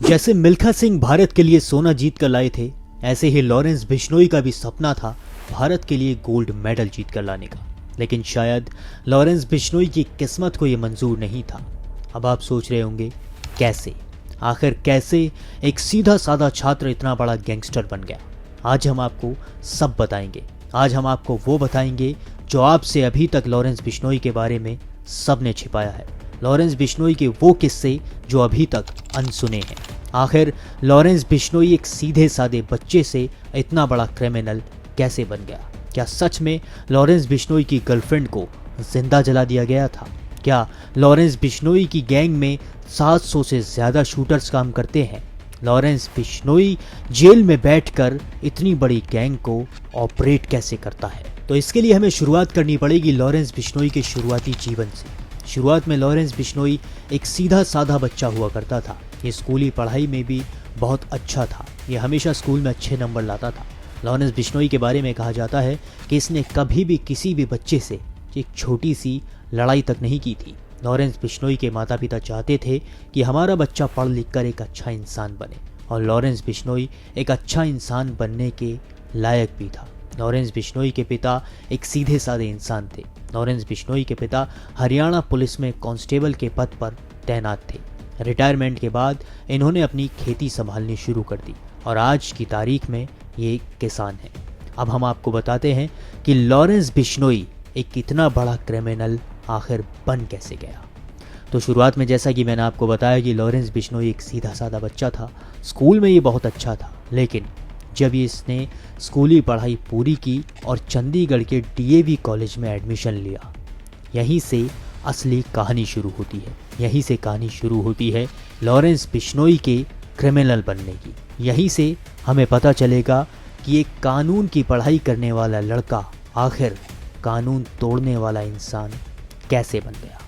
जैसे मिल्खा सिंह भारत के लिए सोना जीत कर लाए थे, ऐसे ही लॉरेंस बिश्नोई का भी सपना था भारत के लिए गोल्ड मेडल जीत कर लाने का। लेकिन शायद लॉरेंस बिश्नोई की किस्मत को यह मंजूर नहीं था। अब आप सोच रहे होंगे कैसे, आखिर कैसे एक सीधा साधा छात्र इतना बड़ा गैंगस्टर बन गया। आज हम आपको सब बताएंगे। आज हम आपको वो बताएंगे जो आपसे अभी तक लॉरेंस बिश्नोई के बारे में सबने छिपाया है। लॉरेंस बिश्नोई के वो किस्से जो अभी तक अनसुने हैं। आखिर लॉरेंस बिश्नोई एक सीधे साधे बच्चे से इतना बड़ा क्रिमिनल कैसे बन गया? क्या सच में लॉरेंस बिश्नोई की गर्लफ्रेंड को जिंदा जला दिया गया था? क्या लॉरेंस बिश्नोई की गैंग में 700 से ज्यादा शूटर्स काम करते हैं? लॉरेंस बिश्नोई जेल में बैठकर इतनी बड़ी गैंग को ऑपरेट कैसे करता है? तो इसके लिए हमें शुरुआत करनी पड़ेगी लॉरेंस बिश्नोई के शुरुआती जीवन से। शुरुआत में लॉरेंस बिश्नोई एक सीधा साधा बच्चा हुआ करता था। ये स्कूली पढ़ाई में भी बहुत अच्छा था। ये हमेशा स्कूल में अच्छे नंबर लाता था। लॉरेंस बिश्नोई के बारे में कहा जाता है कि इसने कभी भी किसी भी बच्चे से एक छोटी सी लड़ाई तक नहीं की थी। लॉरेंस बिश्नोई के माता पिता चाहते थे कि हमारा बच्चा पढ़ लिख कर एक अच्छा इंसान बने, और लॉरेंस बिश्नोई एक अच्छा इंसान बनने के लायक भी था। लॉरेंस बिश्नोई के पिता एक सीधे साधे इंसान थे। लॉरेंस बिश्नोई के पिता हरियाणा पुलिस में कांस्टेबल के पद पर तैनात थे। रिटायरमेंट के बाद इन्होंने अपनी खेती संभालनी शुरू कर दी और आज की तारीख में ये किसान हैं। अब हम आपको बताते हैं कि लॉरेंस बिश्नोई एक इतना बड़ा क्रिमिनल आखिर बन कैसे गया। तो शुरुआत में जैसा कि मैंने आपको बताया कि लॉरेंस बिश्नोई एक सीधा साधा बच्चा था। स्कूल में ये बहुत अच्छा था, लेकिन जब इसने स्कूली पढ़ाई पूरी की और चंडीगढ़ के डीएवी कॉलेज में एडमिशन लिया, यहीं से असली कहानी शुरू होती है। यहीं से कहानी शुरू होती है लॉरेंस बिश्नोई के क्रिमिनल बनने की। यहीं से हमें पता चलेगा कि एक कानून की पढ़ाई करने वाला लड़का आखिर कानून तोड़ने वाला इंसान कैसे बन गया।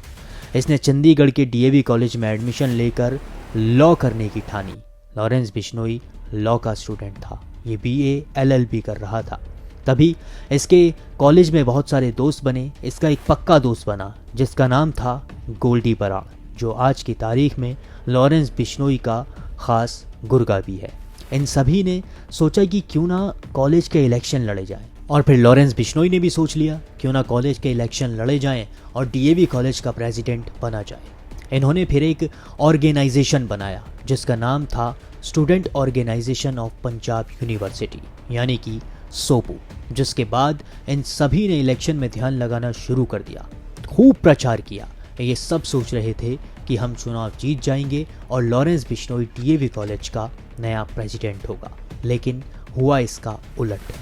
इसने चंडीगढ़ के डीएवी कॉलेज में एडमिशन लेकर लॉ करने की ठानी। लॉरेंस बिश्नोई लॉ का स्टूडेंट था। ये बीए एलएलबी कर रहा था। तभी इसके कॉलेज में बहुत सारे दोस्त बने। इसका एक पक्का दोस्त बना जिसका नाम था गोल्डी बराड़, जो आज की तारीख में लॉरेंस बिश्नोई का खास गुर्गा भी है। इन सभी ने सोचा कि क्यों ना कॉलेज के इलेक्शन लड़े जाएं, और फिर लॉरेंस बिश्नोई ने भी सोच लिया क्यों ना कॉलेज के इलेक्शन लड़े जाएं और डीएवी कॉलेज का प्रेसिडेंट बना जाए। इन्होंने फिर एक ऑर्गेनाइजेशन बनाया जिसका नाम था student organization of Punjab university, यानी कि सोपू। जिसके बाद इन सभी ने इलेक्शन में ध्यान लगाना शुरू कर दिया, खूब प्रचार किया। ये सब सोच रहे थे कि हम चुनाव जीत जाएंगे और लॉरेंस बिश्नोई डीएवी कॉलेज का नया प्रेसिडेंट होगा। लेकिन हुआ इसका उलट।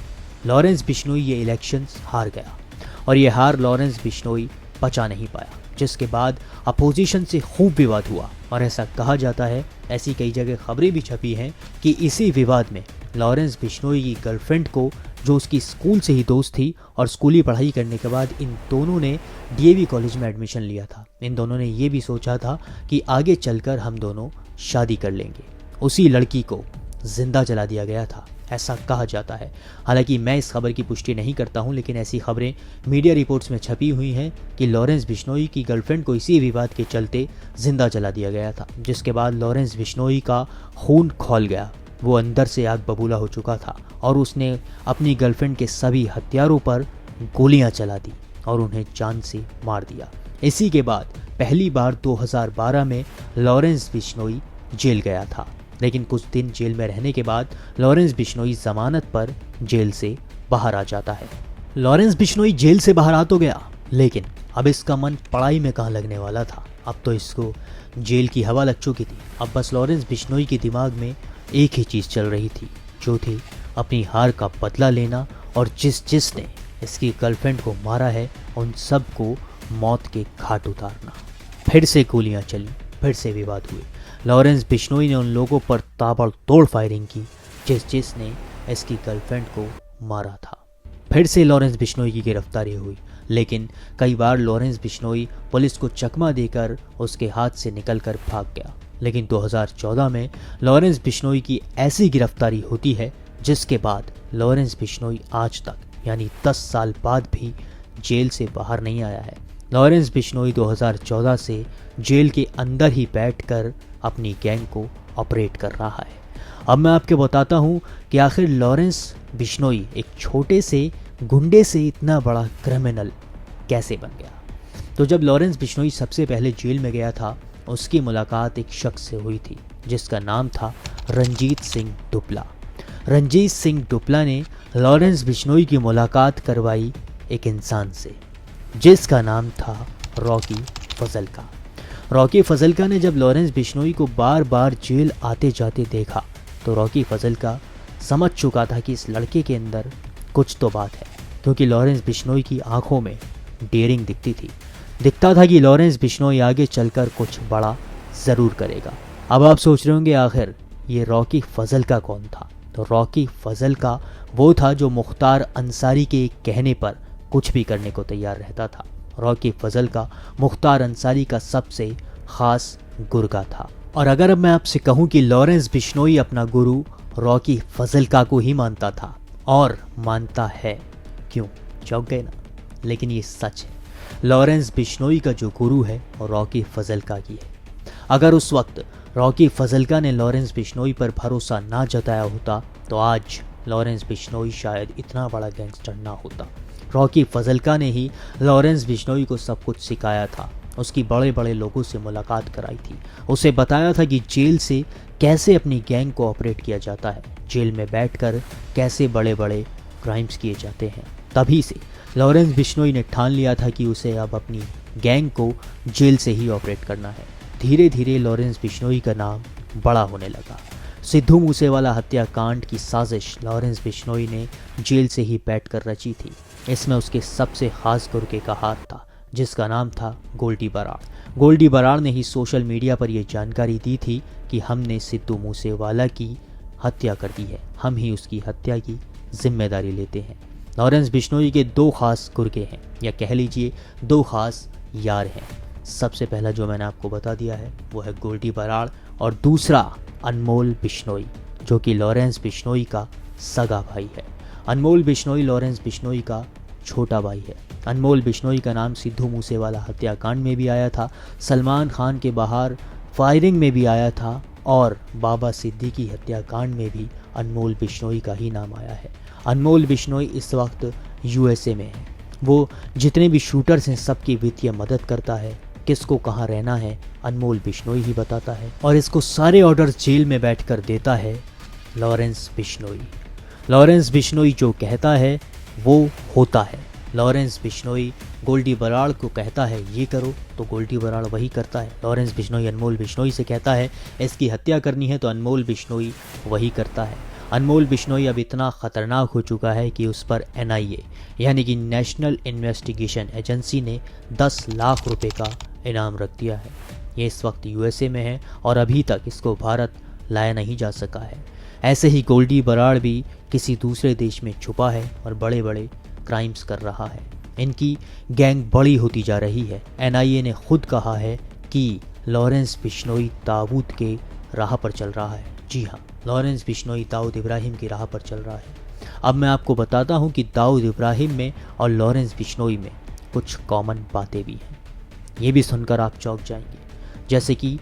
लॉरेंस बिश्नोई ये इलेक्शंस हार गया और ये हार लॉरेंस बिश्नोई पचा नहीं पाया, जिसके बाद अपोजिशन से खूब विवाद हुआ। और ऐसा कहा जाता है, ऐसी कई जगह खबरें भी छपी हैं कि इसी विवाद में लॉरेंस बिश्नोई की गर्लफ्रेंड को, जो उसकी स्कूल से ही दोस्त थी और स्कूली पढ़ाई करने के बाद इन दोनों ने डीएवी कॉलेज में एडमिशन लिया था, इन दोनों ने ये भी सोचा था कि आगे चलकर हम दोनों शादी कर लेंगे। उसी लड़की को जिंदा जला दिया गया था, ऐसा कहा जाता है। हालांकि मैं इस खबर की पुष्टि नहीं करता हूं, लेकिन ऐसी खबरें मीडिया रिपोर्ट्स में छपी हुई हैं कि लॉरेंस बिश्नोई की गर्लफ्रेंड को इसी विवाद के चलते जिंदा जला दिया गया था, जिसके बाद लॉरेंस बिश्नोई का खून खौल गया। वो अंदर से आग बबूला हो चुका था और उसने अपनी गर्लफ्रेंड के सभी हथियारों पर गोलियां चला दी और उन्हें जान से मार दिया। इसी के बाद पहली बार 2012 में लॉरेंस बिश्नोई जेल गया था, लेकिन कुछ दिन जेल में रहने के बाद लॉरेंस बिश्नोई जमानत पर जेल से बाहर आ जाता है। लॉरेंस बिश्नोई जेल से बाहर आ तो गया, लेकिन अब इसका मन पढ़ाई में कहाँ लगने वाला था। अब तो इसको जेल की हवा लग चुकी थी। अब बस लॉरेंस बिश्नोई के दिमाग में एक ही चीज़ चल रही थी, जो थी अपनी हार का बदला लेना और जिसने इसकी गर्लफ्रेंड को मारा है उन सब को मौत के घाट उतारना। फिर से गोलियां चली, फिर से विवाद हुए। लॉरेंस बिश्नोई ने उन लोगों पर ताबड़तोड़ फायरिंग की जिसने इसकी गर्लफ्रेंड को मारा था। फिर से लॉरेंस बिश्नोई की गिरफ्तारी हुई, लेकिन कई बार लॉरेंस बिश्नोई पुलिस को चकमा देकर उसके हाथ से निकलकर भाग गया। लेकिन 2014 में लॉरेंस बिश्नोई की ऐसी गिरफ्तारी होती है जिसके बाद लॉरेंस बिश्नोई आज तक, यानी 10 साल बाद भी जेल से बाहर नहीं आया है। लॉरेंस बिश्नोई 2014 से जेल के अंदर ही बैठकर अपनी गैंग को ऑपरेट कर रहा है। अब मैं आपको बताता हूँ कि आखिर लॉरेंस बिश्नोई एक छोटे से गुंडे से इतना बड़ा क्रिमिनल कैसे बन गया। तो जब लॉरेंस बिश्नोई सबसे पहले जेल में गया था, उसकी मुलाकात एक शख्स से हुई थी जिसका नाम था रंजीत सिंह डुपला। रंजीत सिंह डुपला ने लॉरेंस बिश्नोई की मुलाकात करवाई एक इंसान से जिसका नाम था रॉकी फजलका। रॉकी फजलका ने जब लॉरेंस बिश्नोई को बार बार जेल आते जाते देखा तो रॉकी फजलका समझ चुका था कि इस लड़के के अंदर कुछ तो बात है, क्योंकि लॉरेंस बिश्नोई की आंखों में डेयरिंग दिखती थी। दिखता था कि लॉरेंस बिश्नोई आगे चलकर कुछ बड़ा ज़रूर करेगा। अब आप सोच रहे होंगे आखिर ये रॉकी फजलका कौन था। तो रॉकी फजलका वो था जो मुख्तार अंसारी के कहने पर कुछ भी करने को तैयार रहता था। रॉकी फजलका मुख्तार अंसारी का सबसे ख़ास गुरगा था। और अगर अब मैं आपसे कहूँ कि लॉरेंस बिश्नोई अपना गुरु रॉकी फजलका को ही मानता था और मानता है, क्यों चौंक गए ना, लेकिन ये सच है। लॉरेंस बिश्नोई का जो गुरु है वो रॉकी फजलका की है। अगर उस वक्त रॉकी फजलका ने लॉरेंस बिश्नोई पर भरोसा ना जताया होता तो आज लॉरेंस बिश्नोई शायद इतना बड़ा गैंगस्टर ना होता। रॉकी फजलका ने ही लॉरेंस बिश्नोई को सब कुछ सिखाया था, उसकी बड़े बड़े लोगों से मुलाकात कराई थी, उसे बताया था कि जेल से कैसे अपनी गैंग को ऑपरेट किया जाता है, जेल में बैठकर कैसे बड़े बड़े क्राइम्स किए जाते हैं। तभी से लॉरेंस बिश्नोई ने ठान लिया था कि उसे अब अपनी गैंग को जेल से ही ऑपरेट करना है। धीरे धीरे लॉरेंस बिश्नोई का नाम बड़ा होने लगा। सिद्धू मूसेवाला हत्याकांड की साजिश लॉरेंस बिश्नोई ने जेल से ही बैठकर रची थी। इसमें उसके सबसे खास गुर्गे का हाथ था जिसका नाम था गोल्डी बराड़। गोल्डी बराड़ ने ही सोशल मीडिया पर यह जानकारी दी थी कि हमने सिद्धू मूसेवाला की हत्या कर दी है, हम ही उसकी हत्या की जिम्मेदारी लेते हैं। लॉरेंस बिश्नोई के दो खास गुर्गे हैं, या कह लीजिए दो खास यार हैं। सबसे पहला जो मैंने आपको बता दिया है वो है गोल्डी बराड़, और दूसरा अनमोल बिश्नोई जो कि लॉरेंस बिश्नोई का सगा भाई है। अनमोल बिश्नोई लॉरेंस बिश्नोई का छोटा भाई है। अनमोल बिश्नोई का नाम सिद्धू मूसेवाला हत्याकांड में भी आया था, सलमान खान के बाहर फायरिंग में भी आया था, और बाबा सिद्दीकी हत्याकांड में भी अनमोल बिश्नोई का ही नाम आया है। अनमोल बिश्नोई इस वक्त यूएसए में है। वो जितने भी शूटर्स हैं सबकी वित्तीय मदद करता है, किसको कहाँ रहना है अनमोल बिश्नोई ही बताता है, और इसको सारे ऑर्डर्स जेल में बैठकर देता है लॉरेंस बिश्नोई। लॉरेंस बिश्नोई जो कहता है वो होता है। लॉरेंस बिश्नोई गोल्डी बराड़ को कहता है ये करो तो गोल्डी बराड़ वही करता है। लॉरेंस बिश्नोई अनमोल बिश्नोई से कहता है इसकी हत्या करनी है तो अनमोल बिश्नोई वही करता है। अनमोल बिश्नोई अब इतना ख़तरनाक हो चुका है कि उस पर एनआईए यानी कि नेशनल इन्वेस्टिगेशन एजेंसी ने 10 लाख रुपए का इनाम रख दिया है। ये इस वक्त यूएसए में है और अभी तक इसको भारत लाया नहीं जा सका है। ऐसे ही गोल्डी बराड़ भी किसी दूसरे देश में छुपा है और बड़े बड़े क्राइम्स कर रहा है। इनकी गैंग बड़ी होती जा रही है। एनआईए ने खुद कहा है कि लॉरेंस बिश्नोई ताबूत के राह पर चल रहा है। जी हाँ, लॉरेंस बिश्नोई दाऊद इब्राहिम की राह पर चल रहा है। अब मैं आपको बताता हूँ कि दाऊद इब्राहिम में और लॉरेंस बिश्नोई में कुछ कॉमन बातें भी हैं। ये भी सुनकर आप चौंक जाएंगे। जैसे कि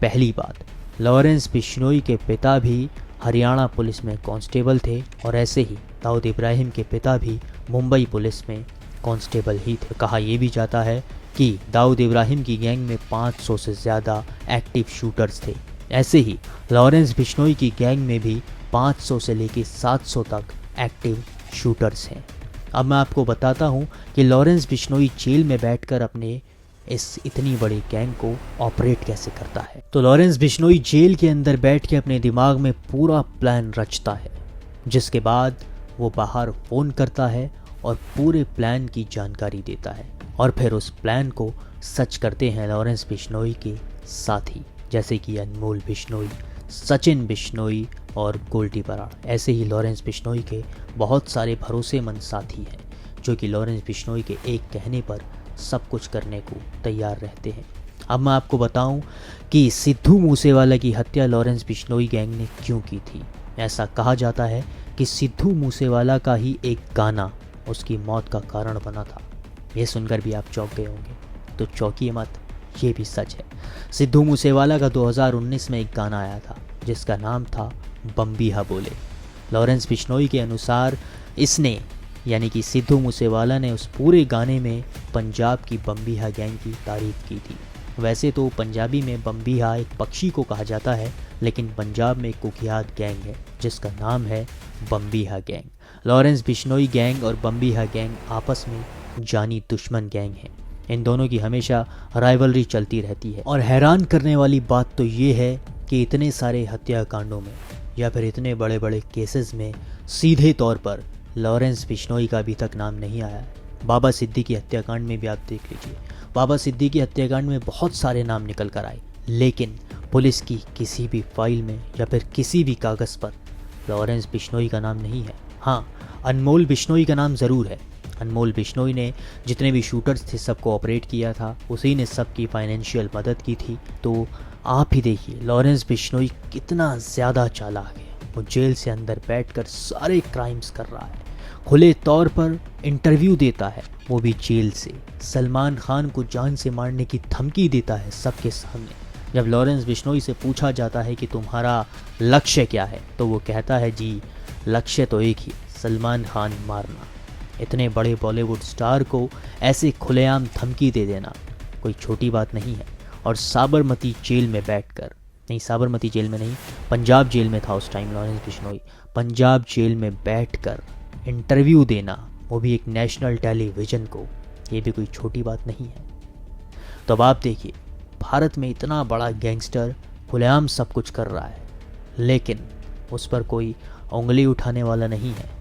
पहली बात, लॉरेंस बिश्नोई के पिता भी हरियाणा पुलिस में कांस्टेबल थे और ऐसे ही दाऊद इब्राहिम के पिता भी मुंबई पुलिस में कांस्टेबल ही थे। कहा यह भी जाता है कि दाऊद इब्राहिम की गैंग में 500 से ज़्यादा एक्टिव शूटर्स थे। ऐसे ही लॉरेंस बिश्नोई की गैंग में भी 500 से लेकर 700 तक एक्टिव शूटर्स हैं। अब मैं आपको बताता हूं कि लॉरेंस बिश्नोई जेल में बैठकर अपने इस इतनी बड़ी गैंग को ऑपरेट कैसे करता है। तो लॉरेंस बिश्नोई जेल के अंदर बैठ के अपने दिमाग में पूरा प्लान रचता है, जिसके बाद वो बाहर फ़ोन करता है और पूरे प्लान की जानकारी देता है, और फिर उस प्लान को सच करते हैं लॉरेंस बिश्नोई के साथी, जैसे कि अनमोल बिश्नोई, सचिन बिश्नोई और गोल्डी बराड़। ऐसे ही लॉरेंस बिश्नोई के बहुत सारे भरोसेमंद साथी हैं जो कि लॉरेंस बिश्नोई के एक कहने पर सब कुछ करने को तैयार रहते हैं। अब मैं आपको बताऊं कि सिद्धू मूसेवाला की हत्या लॉरेंस बिश्नोई गैंग ने क्यों की थी। ऐसा कहा जाता है कि सिद्धू मूसेवाला का ही एक गाना उसकी मौत का कारण बना था। ये सुनकर भी आप चौंक गए होंगे, तो चौंकिए मत, ये भी सच है। सिद्धू मूसेवाला का 2019 में एक गाना आया था जिसका नाम था बम्बीहा बोले। लॉरेंस बिश्नोई के अनुसार इसने यानी कि सिद्धू मूसेवाला ने उस पूरे गाने में पंजाब की बम्बीहा गैंग की तारीफ की थी। वैसे तो पंजाबी में बम्बीहा एक पक्षी को कहा जाता है, लेकिन पंजाब में एक कुख्यात गैंग है जिसका नाम है Bambiha gang. Lawrence Bishnoi gang और बम्बीहा गैंग आपस में जानी दुश्मन गैंग हैं। इन दोनों की हमेशा राइवलरी चलती रहती है। और हैरान करने वाली बात तो ये है कि इतने सारे हत्याकांडों में या फिर इतने बड़े बड़े केसेस में सीधे तौर पर लॉरेंस बिश्नोई का अभी तक नाम नहीं आया है। बाबा सिद्दीकी हत्याकांड में भी आप देख लीजिए, बाबा सिद्दीकी हत्याकांड में बहुत सारे नाम निकल कर आए, लेकिन पुलिस की किसी भी फाइल में या फिर किसी भी कागज़ पर लॉरेंस बिश्नोई का नाम नहीं है। हाँ, अनमोल बिश्नोई का नाम ज़रूर है। अनमोल बिश्नोई ने जितने भी शूटर्स थे सबको ऑपरेट किया था, उसी ने सबकी फाइनेंशियल मदद की थी। तो आप ही देखिए लॉरेंस बिश्नोई कितना ज़्यादा चालाक है। वो जेल से अंदर बैठकर सारे क्राइम्स कर रहा है, खुले तौर पर इंटरव्यू देता है, वो भी जेल से। सलमान खान को जान से मारने की धमकी देता है सबके सामने। जब लॉरेंस बिश्नोई से पूछा जाता है कि तुम्हारा लक्ष्य क्या है, तो वो कहता है जी लक्ष्य तो एक ही, सलमान खान मारना। इतने बड़े बॉलीवुड स्टार को ऐसे खुलेआम धमकी दे देना कोई छोटी बात नहीं है। और साबरमती जेल में बैठकर, नहीं साबरमती जेल में नहीं, पंजाब जेल में था उस टाइम लॉरेंस बिश्नोई, पंजाब जेल में बैठकर इंटरव्यू देना, वो भी एक नेशनल टेलीविज़न को, ये भी कोई छोटी बात नहीं है। तो अब आप देखिए, भारत में इतना बड़ा गैंगस्टर खुलेआम सब कुछ कर रहा है, लेकिन उस पर कोई उंगली उठाने वाला नहीं है।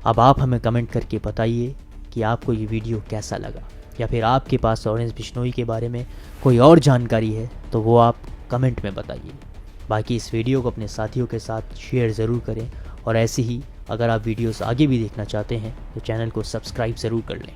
अब आप हमें कमेंट करके बताइए कि आपको ये वीडियो कैसा लगा, या फिर आपके पास लॉरेंस बिश्नोई के बारे में कोई और जानकारी है तो वो आप कमेंट में बताइए। बाकी इस वीडियो को अपने साथियों के साथ शेयर ज़रूर करें, और ऐसे ही अगर आप वीडियोस आगे भी देखना चाहते हैं तो चैनल को सब्सक्राइब ज़रूर कर लें।